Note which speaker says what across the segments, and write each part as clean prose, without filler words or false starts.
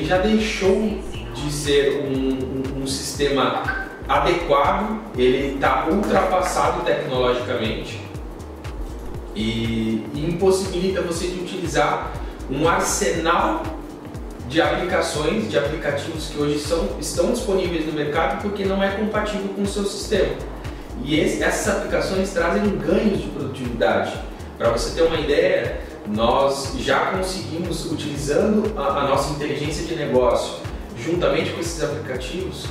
Speaker 1: ele já deixou de ser um sistema adequado, ele está ultrapassado tecnologicamente e impossibilita você de utilizar um arsenal de aplicações, de aplicativos que hoje estão disponíveis no mercado porque não é compatível com o seu sistema. E essas aplicações trazem ganhos de produtividade. Para você ter uma ideia, nós já conseguimos, utilizando a nossa inteligência de negócio, juntamente com esses aplicativos,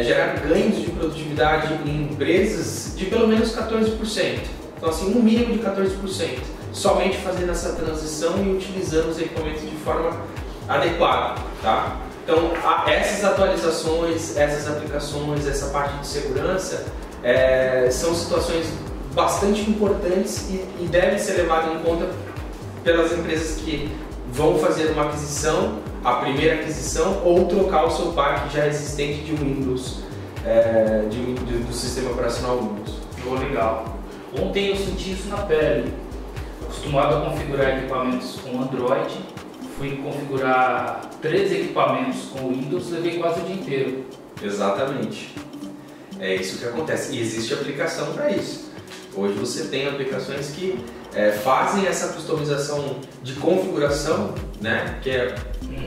Speaker 1: gerar ganhos de produtividade em empresas de pelo menos 14%. Então, assim, um mínimo de 14%, somente fazendo essa transição e utilizando os equipamentos de forma adequada, tá? Então, essas atualizações, essas aplicações, essa parte de segurança são situações bastante importantes e devem ser levadas em conta pelas empresas que vão fazer uma aquisição, a primeira aquisição, ou trocar o seu parque já existente de Windows, do sistema operacional Windows.
Speaker 2: Oh, legal. Ontem eu senti isso na pele. Acostumado a configurar equipamentos com Android, fui configurar 3 equipamentos com Windows, levei quase o dia inteiro.
Speaker 1: Exatamente. É isso que acontece. E existe aplicação para isso. Hoje você tem aplicações que fazem essa customização de configuração, né? Que é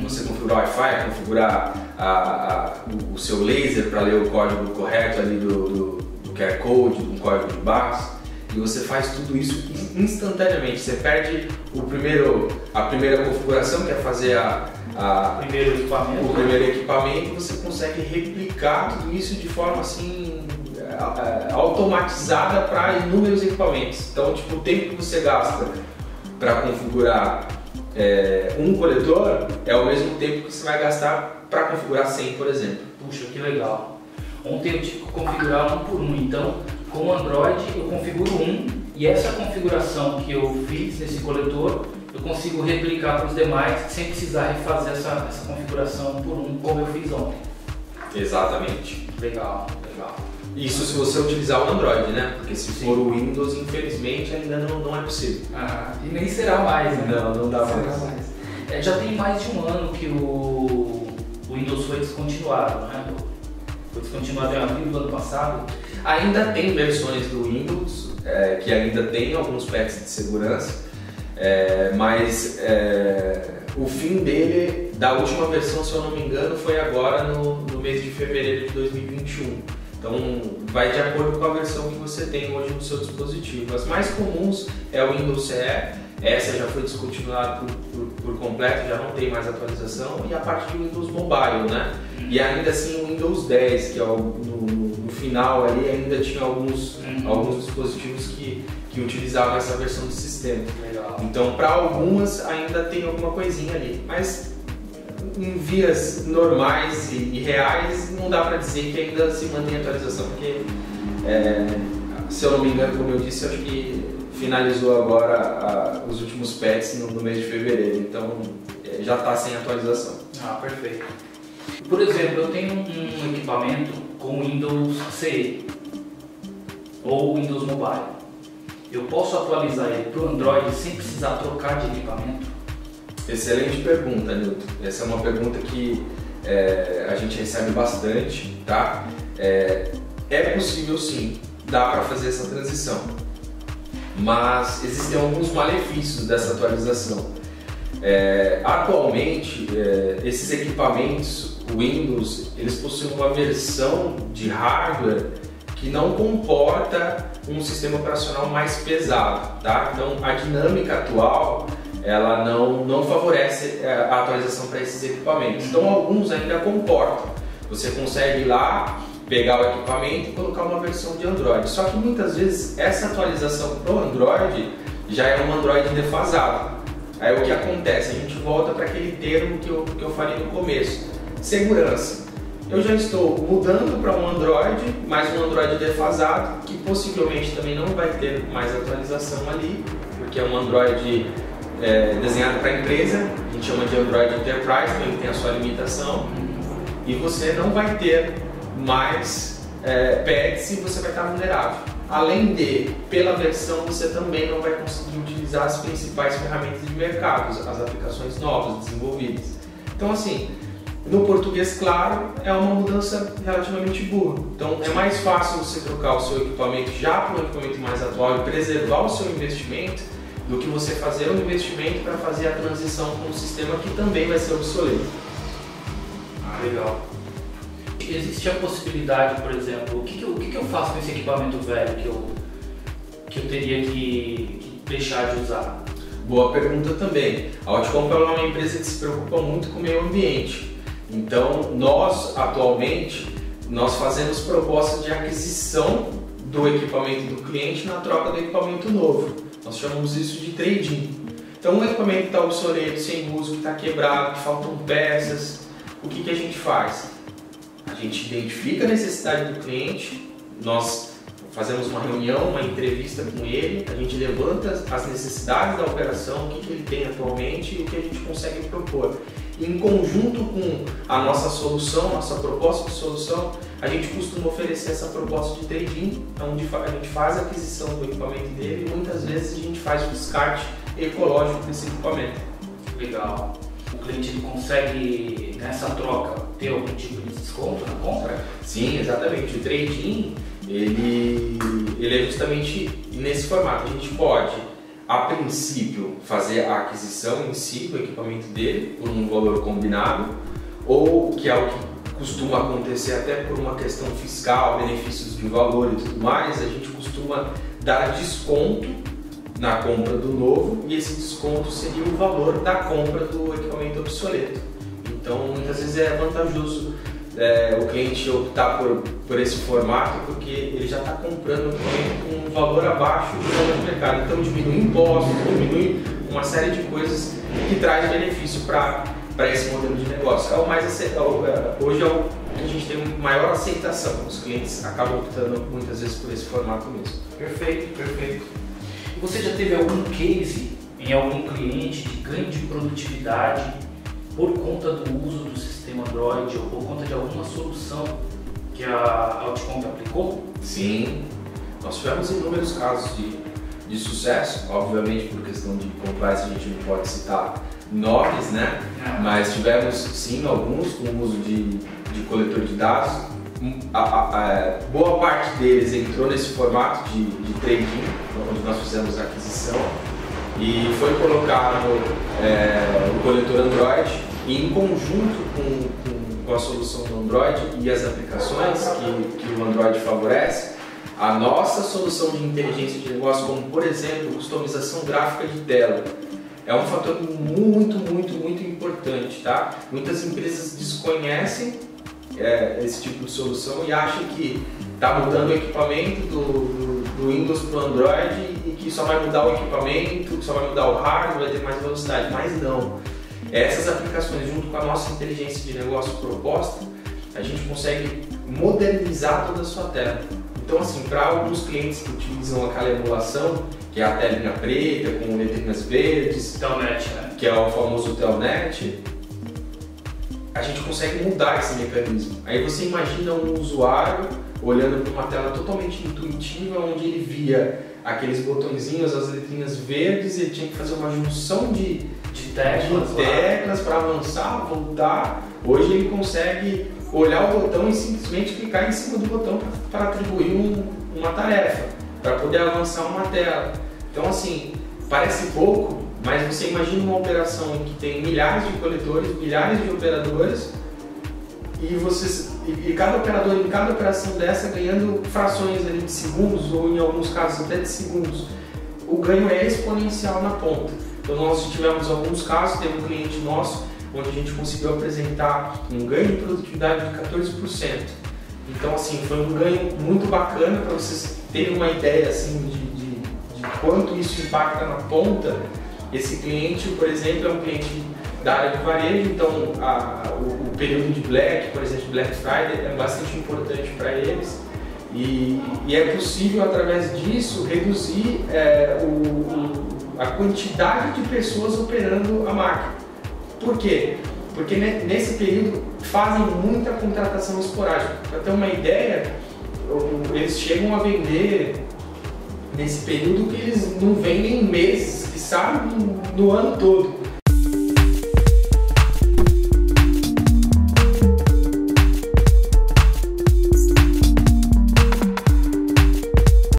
Speaker 1: você configurar o Wi-Fi, configurar o seu laser para ler o código correto ali do QR Code, do código de barras. E você faz tudo isso instantaneamente. Você perde a primeira configuração, que é fazer o primeiro equipamento, e você consegue replicar tudo isso de forma assim automatizada para inúmeros equipamentos. Então, tipo, o tempo que você gasta para configurar um coletor é o mesmo tempo que você vai gastar para configurar 100, por exemplo.
Speaker 2: Puxa, que legal. Ontem eu tive que configurar um por um, então com o Android eu configuro um e essa configuração que eu fiz nesse coletor eu consigo replicar para os demais sem precisar refazer essa configuração um por um, como eu fiz ontem.
Speaker 1: Exatamente.
Speaker 2: Legal, legal.
Speaker 1: Isso se você utilizar o Android, né? Porque se for o Windows, infelizmente ainda não é possível.
Speaker 2: E nem será mais, né?
Speaker 1: Não dá mais.
Speaker 2: Já tem mais de um ano que o Windows foi descontinuado, né? Foi descontinuado em abril do ano passado.
Speaker 1: Ainda tem versões do Windows que ainda tem alguns patches de segurança, mas o fim dele, da última versão, se eu não me engano, foi agora no mês de fevereiro de 2021. Então vai de acordo com a versão que você tem hoje no seu dispositivo. As mais comuns é o Windows CE, essa já foi descontinuada por completo, já não tem mais atualização, e a parte de Windows Mobile, né? E ainda assim o Windows 10, que é no final ali ainda tinha alguns dispositivos que utilizavam essa versão do sistema.
Speaker 2: Legal.
Speaker 1: Então para algumas ainda tem alguma coisinha ali, mas em vias normais e reais não dá para dizer que ainda se mantém a atualização, porque se eu não me engano, como eu disse, acho que finalizou agora os últimos patches no mês de fevereiro, então já está sem atualização.
Speaker 2: Perfeito. Por exemplo, eu tenho um equipamento com Windows CE ou Windows Mobile. Eu posso atualizar ele para o Android sem precisar trocar de equipamento?
Speaker 1: Excelente pergunta, Nilton. Essa é uma pergunta que a gente recebe bastante, tá? É possível sim, dá para fazer essa transição, mas existem alguns malefícios dessa atualização. Atualmente, esses equipamentos Windows, eles possuem uma versão de hardware que não comporta um sistema operacional mais pesado, tá? Então a dinâmica atual ela não favorece a atualização para esses equipamentos. Então alguns ainda comportam. Você consegue ir lá, pegar o equipamento e colocar uma versão de Android. Só que muitas vezes essa atualização para o Android já é um Android defasado. Aí o que acontece? A gente volta para aquele termo que eu falei no começo. Segurança. Eu já estou mudando para um Android, mas um Android defasado, que possivelmente também não vai ter mais atualização ali, porque é um Android desenhado para a empresa, a gente chama de Android Enterprise, então ele tem a sua limitação, e você não vai ter mais patches e você vai estar vulnerável. Além de, pela versão, você também não vai conseguir utilizar as principais ferramentas de mercado, as aplicações novas, desenvolvidas. Então assim, No português, claro, é uma mudança relativamente boa. Então é mais fácil você trocar o seu equipamento já para um equipamento mais atual e preservar o seu investimento do que você fazer um investimento para fazer a transição para um sistema que também vai ser obsoleto.
Speaker 2: Legal. Existe a possibilidade, por exemplo, o que eu faço com esse equipamento velho que eu teria que deixar de usar?
Speaker 1: Boa pergunta também. A Outcomp é uma empresa que se preocupa muito com o meio ambiente. Então, nós, atualmente, fazemos propostas de aquisição do equipamento do cliente na troca do equipamento novo. Nós chamamos isso de trade-in. Então, um equipamento que está obsoleto, sem uso, que está quebrado, que faltam peças, o que a gente faz? A gente identifica a necessidade do cliente, nós fazemos uma reunião, uma entrevista com ele, a gente levanta as necessidades da operação, o que ele tem atualmente e o que a gente consegue propor. E, em conjunto com a nossa solução, nossa proposta de solução, a gente costuma oferecer essa proposta de trade-in, onde a gente faz a aquisição do equipamento dele e muitas vezes a gente faz o descarte ecológico desse equipamento.
Speaker 2: Legal. O cliente ele consegue, nessa troca, ter algum tipo de desconto na compra?
Speaker 1: Sim, exatamente. O trade-in ele é justamente nesse formato. A gente pode, a princípio, fazer a aquisição em si do equipamento dele por um valor combinado, ou que é o que costuma acontecer até por uma questão fiscal, benefícios de valor e tudo mais, a gente costuma dar desconto na compra do novo e esse desconto seria o valor da compra do equipamento obsoleto. Então, muitas vezes é vantajoso o cliente optar por esse formato porque ele já está comprando o equipamento com um valor abaixo do valor do mercado. Então, diminui impostos, diminui uma série de coisas que traz benefício para esse modelo de negócio. Hoje é o que a gente tem maior aceitação. Os clientes acabam optando muitas vezes por esse formato mesmo.
Speaker 2: Perfeito, perfeito. E você já teve algum case em algum cliente de ganho de produtividade por conta do uso do sistema Android ou por conta de alguma solução que a Outcomp aplicou?
Speaker 1: Sim, nós tivemos inúmeros casos de sucesso, obviamente por questão de compliance a gente não pode citar nomes, né? Mas tivemos sim alguns com o uso de coletor de dados. Boa parte deles entrou nesse formato de trading, onde nós fizemos a aquisição e foi colocado o coletor Android e, em conjunto com a solução do Android e as aplicações que o Android favorece, a nossa solução de inteligência de negócio, como por exemplo customização gráfica de tela, é um fator muito importante, tá? Muitas empresas desconhecem esse tipo de solução e acham que está mudando o equipamento do Windows para o Android e que só vai mudar o equipamento, que só vai mudar o hardware, vai ter mais velocidade, mas não. Essas aplicações, junto com a nossa inteligência de negócio proposta, a gente consegue modernizar toda a sua tela. Então, assim, para alguns clientes que utilizam aquela emulação, que é a telinha preta com letrinhas verdes,
Speaker 2: Telnet, né?
Speaker 1: Que é o famoso Telnet, a gente consegue mudar esse mecanismo. Aí você imagina um usuário olhando para uma tela totalmente intuitiva, onde ele via aqueles botõezinhos, as letrinhas verdes, ele tinha que fazer uma junção de teclas para avançar, voltar. Hoje ele consegue olhar o botão e simplesmente clicar em cima do botão para atribuir uma tarefa, para poder avançar uma tela. Então, assim, parece pouco, mas você imagina uma operação em que tem milhares de coletores, milhares de operadores e cada operador em cada operação dessa ganhando frações ali de segundos ou em alguns casos até de segundos. O ganho é exponencial na ponta. Então nós tivemos alguns casos, teve um cliente nosso onde a gente conseguiu apresentar um ganho de produtividade de 14%. Então, assim, foi um ganho muito bacana para vocês terem uma ideia assim, de quanto isso impacta na ponta. Esse cliente, por exemplo, é um cliente da área de varejo, então o período de Black, por exemplo, Black Friday, é bastante importante para eles e é possível, através disso, reduzir a quantidade de pessoas operando a máquina. Por quê? Porque nesse período fazem muita contratação esporádica. Para ter uma ideia, eles chegam a vender nesse período que eles não vendem em meses, que sabem no ano todo.